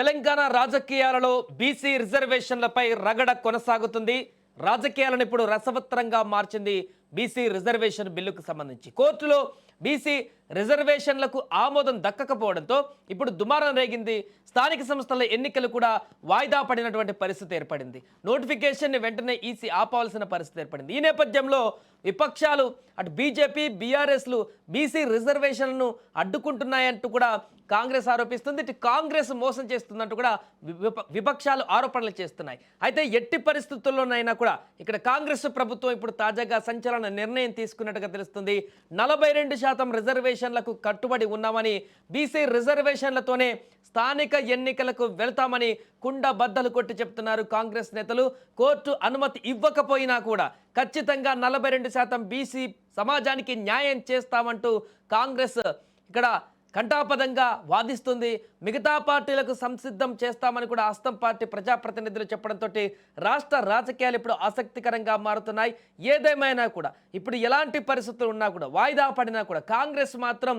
తెలంగాణ రాజకీయాలలో బీసీ రిజర్వేషన్లపై రగడ కొనసాగుతుంది. రాజకీయాలను ఇప్పుడు రసవత్తరంగా మార్చింది బీసీ రిజర్వేషన్ బిల్లుకు సంబంధించి. కోర్టులో బీసీ రిజర్వేషన్లకు ఆమోదం దక్కకపోవడంతో ఇప్పుడు దుమారం రేగింది. స్థానిక సంస్థల ఎన్నికలు కూడా వాయిదా పడినటువంటి పరిస్థితి ఏర్పడింది. నోటిఫికేషన్ వెంటనే ఈసీ ఆపాల్సిన పరిస్థితి ఏర్పడింది. ఈ నేపథ్యంలో విపక్షాలు అటు బీజేపీ బీఆర్ఎస్లు బీసీ రిజర్వేషన్లను అడ్డుకుంటున్నాయంటూ కూడా కాంగ్రెస్ ఆరోపిస్తుంది. ఇటు కాంగ్రెస్ మోసం చేస్తుందంటూ కూడా విపక్షాలు ఆరోపణలు చేస్తున్నాయి. అయితే ఎట్టి పరిస్థితుల్లోనైనా కూడా ఇక్కడ కాంగ్రెస్ ప్రభుత్వం ఇప్పుడు తాజాగా సంచలన నిర్ణయం తీసుకున్నట్టుగా తెలుస్తుంది. 42% రిజర్వేషన్లకు కట్టుబడి ఉన్నామని, బీసీ రిజర్వేషన్లతోనే స్థానిక ఎన్నికలకు వెళ్తామని కుండ బద్దలు కొట్టి చెప్తున్నారు కాంగ్రెస్ నేతలు. కోర్టు అనుమతి ఇవ్వకపోయినా కూడా ఖచ్చితంగా 42% బీసీ సమాజానికి న్యాయం చేస్తామంటూ కాంగ్రెస్ ఇక్కడ కంఠాపదంగా వాదిస్తుంది. మిగతా పార్టీలకు సంసిద్ధం చేస్తామని కూడా హస్తం పార్టీ ప్రజాప్రతినిధులు చెప్పడంతో రాష్ట్ర రాజకీయాలు ఇప్పుడు ఆసక్తికరంగా మారుతున్నాయి. ఏదేమైనా కూడా ఇప్పుడు ఎలాంటి పరిస్థితులు ఉన్నా కూడా వాయిదా పడినా కూడా కాంగ్రెస్ మాత్రం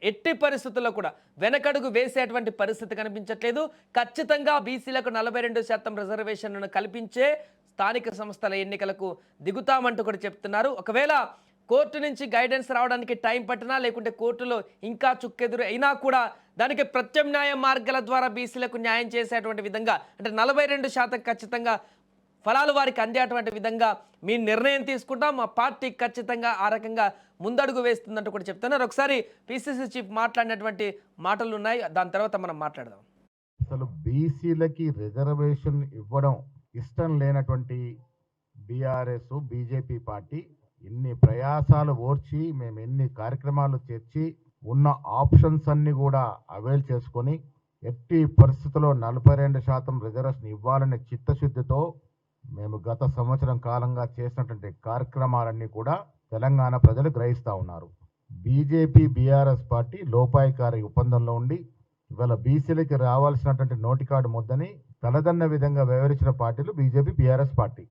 ఎట్టి పరిస్థితుల్లో కూడా వెనకడుగు వేసేటువంటి పరిస్థితి కనిపించట్లేదు. ఖచ్చితంగా బీసీలకు 42% రిజర్వేషన్లను కల్పించే స్థానిక సంస్థల ఎన్నికలకు దిగుతామంటూ కూడా చెప్తున్నారు. ఒకవేళ కోర్టు నుంచి గైడెన్స్ రావడానికి టైం పట్టినా, లేకుంటే కోర్టులో ఇంకా చుక్కెదురు అయినా కూడా దానికి ప్రత్యామ్నాయ మార్గాల ద్వారా బీసీలకు న్యాయం చేసేటువంటి విధంగా, అంటే 42% ఖచ్చితంగా ఫలాలు వారికి అందేటువంటి విధంగా మీ నిర్ణయం తీసుకుంటాం, మా పార్టీ ఖచ్చితంగా ఆ రకంగా ముందడుగు వేస్తుందంటూ కూడా చెప్తున్నారు. ఒకసారి పిసిసి చీఫ్ మాట్లాడినటువంటి మాటలు ఉన్నాయి, దాని తర్వాత మనం మాట్లాడదాం. అసలు బీసీలకి రిజర్వేషన్ ఇవ్వడం ఇష్టం లేనటువంటి బీఆర్ఎస్ బీజేపీ పార్టీ ఎన్ని ప్రయాసాలు ఓర్చి మేము ఎన్ని కార్యక్రమాలు చేర్చి ఉన్న ఆప్షన్స్ అన్ని కూడా అవైల్ చేసుకొని ఎట్టి పరిస్థితుల్లో 42% రిజర్వేషన్ ఇవ్వాలనే చిత్తశుద్ధితో మేము గత సంవత్సరం కాలంగా చేసినటువంటి కార్యక్రమాలన్నీ కూడా తెలంగాణ ప్రజలు గ్రహిస్తూ ఉన్నారు. బీజేపీ బీఆర్ఎస్ పార్టీ లోపాయికారి ఒప్పందంలో ఉండి ఇవాళ బీసీలకి రావాల్సినటువంటి నోటికాడు ముద్దని తలదన్న విధంగా వ్యవహరించిన పార్టీలు బీజేపీ బీఆర్ఎస్ పార్టీ.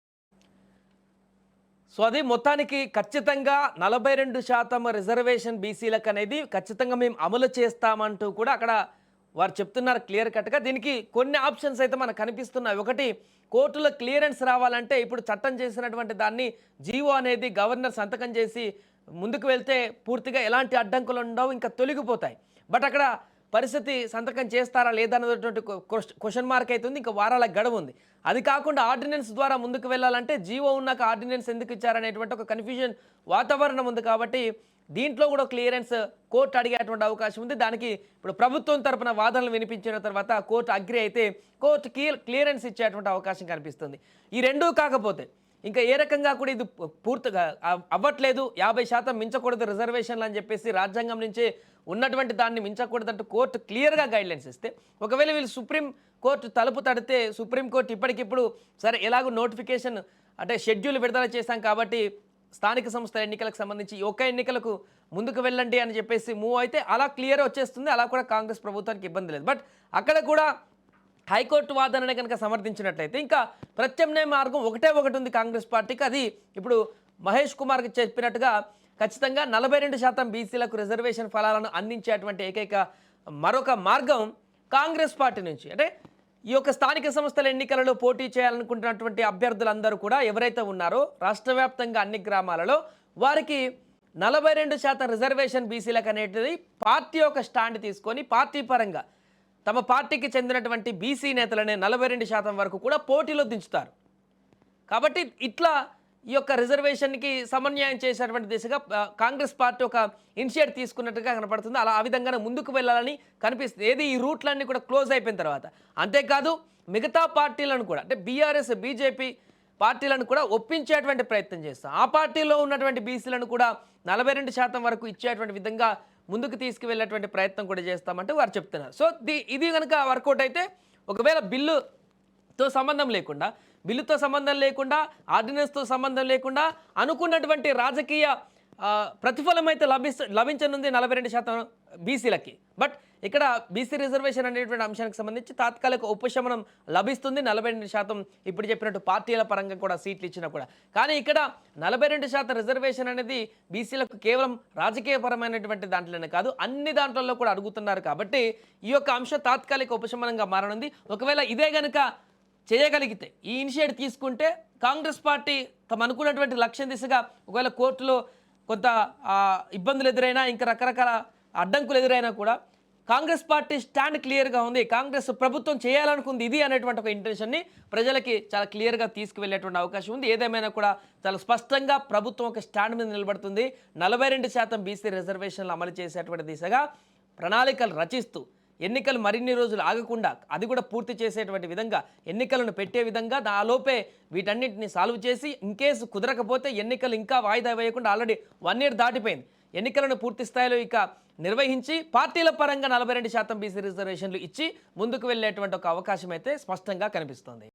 సో అది మొత్తానికి ఖచ్చితంగా 42% రిజర్వేషన్ బీసీలకు అనేది ఖచ్చితంగా మేము అమలు చేస్తామంటూ కూడా అక్కడ వారు చెప్తున్నారు క్లియర్ కట్గా. దీనికి కొన్ని ఆప్షన్స్ అయితే మనకు కనిపిస్తున్నాయి. ఒకటి, కోర్టులో క్లియరెన్స్ రావాలంటే ఇప్పుడు చట్టం చేసినటువంటి దాన్ని జీవో అనేది గవర్నర్ సంతకం చేసి ముందుకు వెళ్తే పూర్తిగా ఎలాంటి అడ్డంకులు ఉండవు, ఇంకా తొలగిపోతాయి. బట్ అక్కడ పరిస్థితి సంతకం చేస్తారా లేదా అనేటువంటి క్వశ్చన్ మార్క్ అవుతుంది. ఇంకా వారాల గడువు ఉంది. అది కాకుండా ఆర్డినెన్స్ ద్వారా ముందుకు వెళ్ళాలంటే జీవో ఉన్నాక ఆర్డినెన్స్ ఎందుకు ఇచ్చారనేటువంటి ఒక కన్ఫ్యూజన్ వాతావరణం ఉంది. కాబట్టి దీంట్లో కూడా క్లియరెన్స్ కోర్టు అడిగేటువంటి అవకాశం ఉంది. దానికి ఇప్పుడు ప్రభుత్వం తరపున వాదనలు వినిపించిన తర్వాత కోర్టు అగ్రి అయితే కోర్టు క్లియరెన్స్ ఇచ్చేటువంటి అవకాశం కనిపిస్తుంది. ఈ రెండూ కాకపోతే ఇంకా ఏ రకంగా కూడా ఇది పూర్తిగా అవ్వట్లేదు, 50% మించకూడదు రిజర్వేషన్లు అని చెప్పేసి రాజ్యాంగం నుంచే ఉన్నటువంటి దాన్ని మించకూడదంటూ కోర్టు క్లియర్గా గైడ్లైన్స్ ఇస్తే, ఒకవేళ వీళ్ళు సుప్రీం కోర్టు తలుపు తడితే సుప్రీంకోర్టు ఇప్పటికిప్పుడు సరే ఎలాగో నోటిఫికేషన్ అంటే షెడ్యూల్ విడుదల చేశాం కాబట్టి స్థానిక సంస్థల ఎన్నికలకు సంబంధించి ఒక్క ఎన్నికలకు ముందుకు వెళ్ళండి అని చెప్పేసి మూవ్ అయితే అలా క్లియర్ వచ్చేస్తుంది. అలా కూడా కాంగ్రెస్ ప్రభుత్వానికి ఇబ్బంది లేదు. బట్ అక్కడ కూడా హైకోర్టు వాదనని కనుక సమర్థించినట్లయితే ఇంకా ప్రత్యామ్నాయ మార్గం ఒకటి ఉంది కాంగ్రెస్ పార్టీకి. అది ఇప్పుడు మహేష్ కుమార్కి చెప్పినట్టుగా ఖచ్చితంగా 42% బీసీలకు రిజర్వేషన్ ఫలాలను అందించేటువంటి ఏకైక మరొక మార్గం కాంగ్రెస్ పార్టీ నుంచి, అంటే ఈ యొక్క స్థానిక సంస్థల ఎన్నికలలో పోటీ చేయాలనుకుంటున్నటువంటి అభ్యర్థులందరూ కూడా ఎవరైతే ఉన్నారో రాష్ట్ర వ్యాప్తంగా అన్ని గ్రామాలలో వారికి 42% రిజర్వేషన్ బీసీలకు అనేది పార్టీ యొక్క స్టాండ్ తీసుకొని పార్టీ పరంగా తమ పార్టీకి చెందినటువంటి బీసీ నేతలనే 42% వరకు కూడా పోటీలో దించుతారు. కాబట్టి ఇట్లా ఈ యొక్క రిజర్వేషన్కి సమన్వయం చేసేటువంటి దిశగా కాంగ్రెస్ పార్టీ ఒక ఇనిషియేట్ తీసుకున్నట్టుగా కనపడుతుంది. అలా ఆ విధంగానే ముందుకు వెళ్ళాలని కనిపిస్తుంది. ఏది ఈ రూట్లన్నీ కూడా క్లోజ్ అయిపోయిన తర్వాత. అంతేకాదు మిగతా పార్టీలను కూడా, అంటే బీఆర్ఎస్ బీజేపీ పార్టీలను కూడా ఒప్పించేటువంటి ప్రయత్నం చేస్తాం. ఆ పార్టీలో ఉన్నటువంటి బీసీలను కూడా 42% వరకు ఇచ్చేటువంటి విధంగా ముందుకు తీసుకువెళ్ళేటువంటి ప్రయత్నం కూడా చేస్తామంటే వారు చెప్తున్నారు. సో ఇది కనుక వర్కౌట్ అయితే ఒకవేళ బిల్లుతో సంబంధం లేకుండా ఆర్డినెన్స్తో సంబంధం లేకుండా అనుకున్నటువంటి రాజకీయ ప్రతిఫలం అయితే లభించనుంది 42% బీసీలకి. బట్ ఇక్కడ బీసీ రిజర్వేషన్ అనేటువంటి అంశానికి సంబంధించి తాత్కాలిక ఉపశమనం లభిస్తుంది 42% ఇప్పుడు చెప్పినట్టు పార్టీల పరంగా కూడా సీట్లు ఇచ్చినా కూడా. కానీ ఇక్కడ 42% రిజర్వేషన్ అనేది బీసీలకు కేవలం రాజకీయపరమైనటువంటి దాంట్లోనే కాదు, అన్ని దాంట్లలో కూడా అడుగుతున్నారు కాబట్టి ఈ యొక్క అంశం తాత్కాలిక ఉపశమనంగా మారనుంది. ఒకవేళ ఇదే గనుక చేయగలిగితే, ఈ ఇనిషియేటివ్ తీసుకుంటే కాంగ్రెస్ పార్టీ తమ అనుకున్నటువంటి లక్ష్యం దిశగా ఒకవేళ కోర్టులో కొంత ఇబ్బందులు ఎదురైనా, ఇంకా రకరకాల అడ్డంకులు ఎదురైనా కూడా కాంగ్రెస్ పార్టీ స్టాండ్ క్లియర్గా ఉంది. కాంగ్రెస్ ప్రభుత్వం చేయాలనుకుంది ఇది అనేటువంటి ఒక ఇంటెన్షన్ని ప్రజలకి చాలా క్లియర్గా తీసుకువెళ్ళేటువంటి అవకాశం ఉంది. ఏదేమైనా కూడా చాలా స్పష్టంగా ప్రభుత్వం ఒక స్టాండ్ మీద నిలబడుతుంది. 42% బీసీ రిజర్వేషన్లు అమలు చేసేటువంటి దిశగా ప్రణాళికలు రచిస్తూ ఎన్నికలు మరిన్ని రోజులు ఆగకుండా అది కూడా పూర్తి చేసేటువంటి విధంగా ఎన్నికలను పెట్టే విధంగా నాలోపే వీటన్నిటిని సాల్వ్ చేసి ఇన్కేసు కుదరకపోతే ఎన్నికలు ఇంకా వాయిదా వేయకుండా ఆల్రెడీ 1 year దాటిపోయింది. ఎన్నికలను పూర్తి స్థాయిలో ఇక నిర్వహించి పార్టీల పరంగా 42% బీసీ రిజర్వేషన్లు ఇచ్చి ముందుకు వెళ్ళేటువంటి ఒక అవకాశం అయితే స్పష్టంగా కనిపిస్తోంది.